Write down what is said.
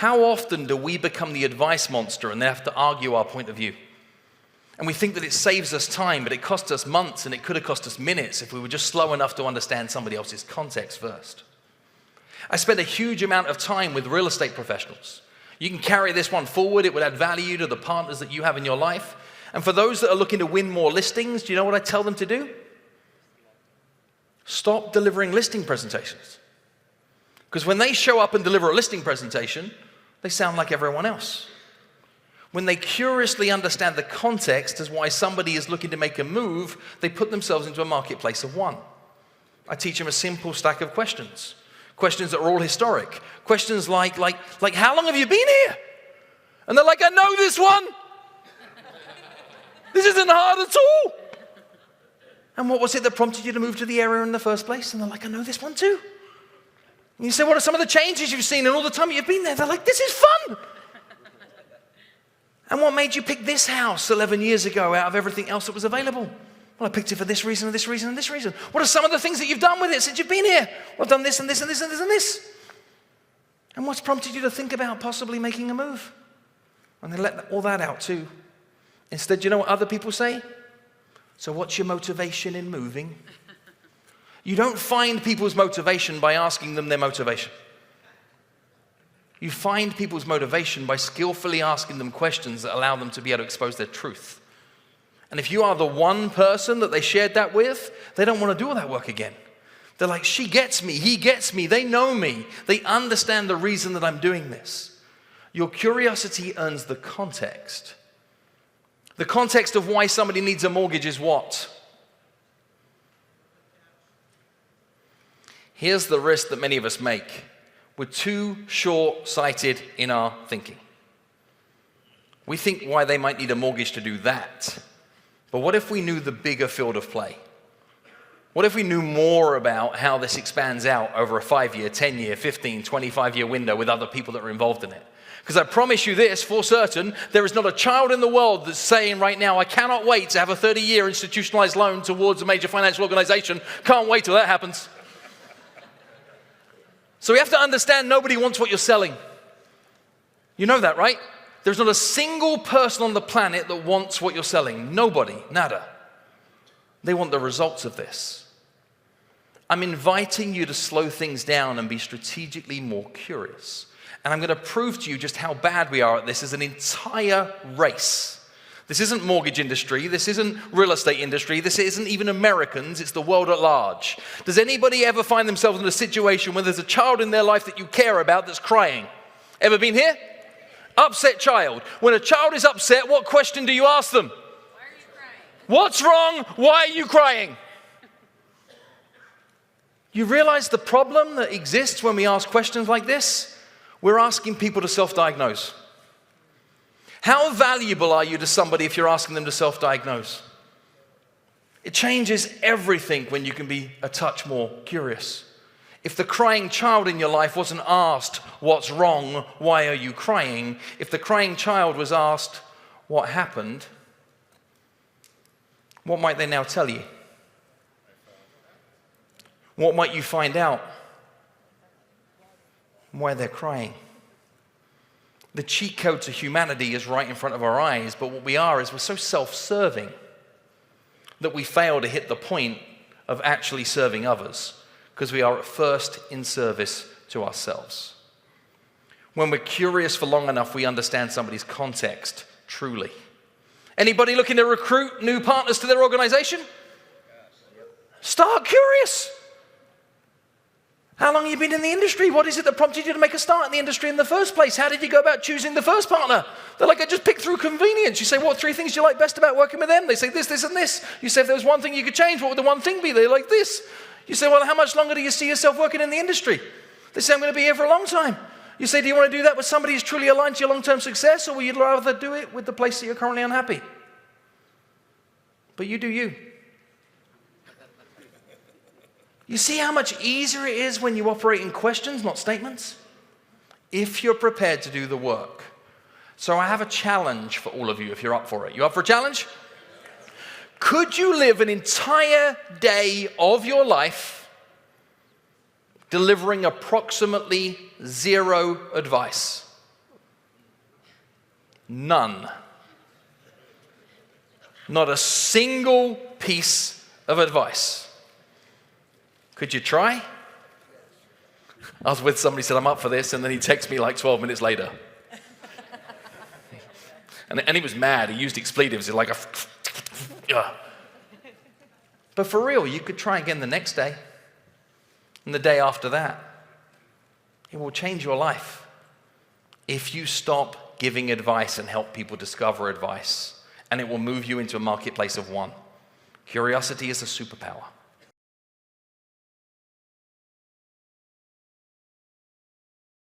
How often do we become the advice monster and then have to argue our point of view? And we think that it saves us time, but it costs us months and it could have cost us minutes if we were just slow enough to understand somebody else's context first. I spend a huge amount of time with real estate professionals. You can carry this one forward. It would add value to the partners that you have in your life. And for those that are looking to win more listings, do you know what I tell them to do? Stop delivering listing presentations. Because when they show up and deliver a listing presentation, they sound like everyone else. When they curiously understand the context as why somebody is looking to make a move, they put themselves into a marketplace of one. I teach them a simple stack of questions. Questions that are all historic. Questions like how long have you been here? And they're like, I know this one. This isn't hard at all. And what was it that prompted you to move to the area in the first place? And they're like, I know this one too. And you say, what are some of the changes you've seen in all the time you've been there? They're like, this is fun. And what made you pick this house 11 years ago out of everything else that was available? Well, I picked it for this reason, and this reason, and this reason. What are some of the things that you've done with it since you've been here? Well, I've done this, and this, and this, and this, and this. And what's prompted you to think about possibly making a move? And they let all that out too. Instead, you know what other people say? So what's your motivation in moving? You don't find people's motivation by asking them their motivation. You find people's motivation by skillfully asking them questions that allow them to be able to expose their truth. And if you are the one person that they shared that with, they don't want to do all that work again. They're like, she gets me, he gets me, they know me, they understand the reason that I'm doing this. Your curiosity earns the context. The context of why somebody needs a mortgage is what? Here's the risk that many of us make. We're too short-sighted in our thinking. We think why they might need a mortgage to do that. But what if we knew the bigger field of play? What if we knew more about how this expands out over a 5-year, 10-year, 15, 25-year window with other people that are involved in it? Because I promise you this, for certain, there is not a child in the world that's saying right now, I cannot wait to have a 30-year institutionalized loan towards a major financial organization. Can't wait till that happens. So we have to understand nobody wants what you're selling. You know that, right? There's not a single person on the planet that wants what you're selling. Nobody, nada. They want the results of this. I'm inviting you to slow things down and be strategically more curious. And I'm going to prove to you just how bad we are at this as an entire race. This isn't mortgage industry. This isn't real estate industry. This isn't even Americans. It's the world at large. Does anybody ever find themselves in a situation where there's a child in their life that you care about that's crying? Ever been here? Upset child. When a child is upset, what question do you ask them? Why are you crying? What's wrong? Why are you crying? You realize the problem that exists when we ask questions like this? We're asking people to self-diagnose. How valuable are you to somebody if you're asking them to self-diagnose? It changes everything when you can be a touch more curious. If the crying child in your life wasn't asked, what's wrong, why are you crying? If the crying child was asked, what happened? What might they now tell you? What might you find out? Why they're crying? The cheat code to humanity is right in front of our eyes, but what we are is we're so self-serving that we fail to hit the point of actually serving others because we are at first in service to ourselves. When we're curious for long enough, we understand somebody's context truly. Anybody looking to recruit new partners to their organization? Start curious. How long have you been in the industry? What is it that prompted you to make a start in the industry in the first place? How did you go about choosing the first partner? They're like, I just picked through convenience. You say, what 3 things do you like best about working with them? They say this, this, and this. You say, if there was one thing you could change, what would the one thing be? They're like this. You say, well, how much longer do you see yourself working in the industry? They say, I'm going to be here for a long time. You say, do you want to do that with somebody who's truly aligned to your long-term success, or would you rather do it with the place that you're currently unhappy? But you do you. You see how much easier it is when you operate in questions, not statements? If you're prepared to do the work. So I have a challenge for all of you if you're up for it. You up for a challenge? Could you live an entire day of your life delivering approximately 0 advice? None. Not a single piece of advice. Could you try? I was with somebody who said, I'm up for this, and then he texted me like 12 minutes later. And he was mad. He used expletives. He's like But for real, you could try again the next day and the day after that. It will change your life if you stop giving advice and help people discover advice, and it will move you into a marketplace of one. Curiosity is a superpower.